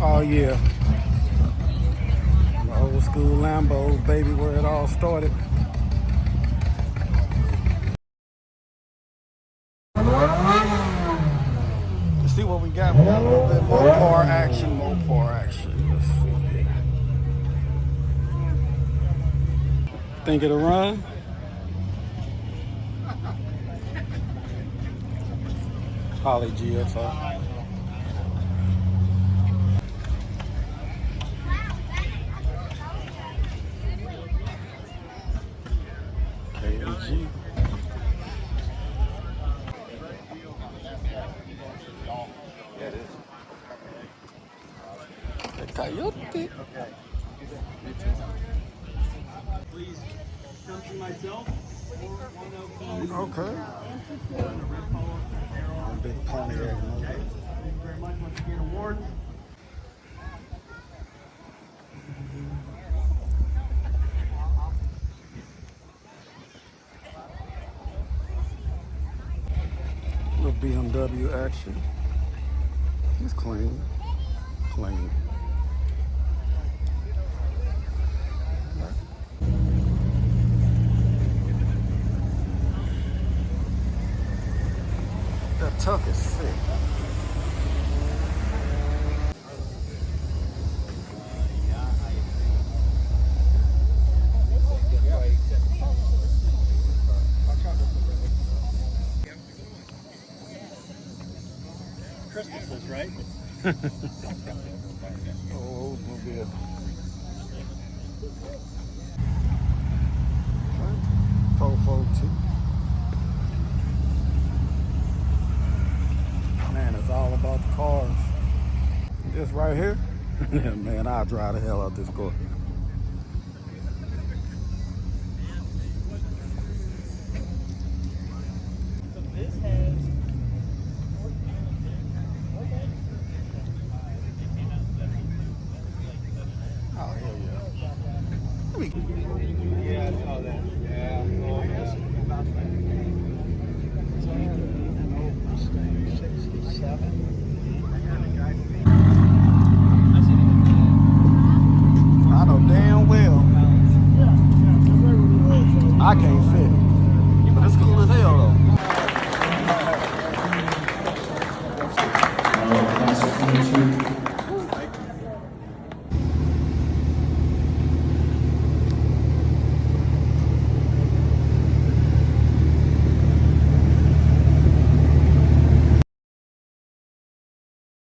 Oh yeah, the old school Lambos, baby, where it all started. Let's see what we got. We got a little bit more par action, Let's see here. Think it'll run? Holly GFI. KMG. The Coyote. Please come to myself. Okay. Big pony there. Thank you very much. Once again, awards. Little BMW action. It's clean. Clean. That tuck is sick. Christmas is right. Oh, Oldsmobile. Fofo too. Man, it's all about the cars. This right here, man, I'll drive the hell out this car.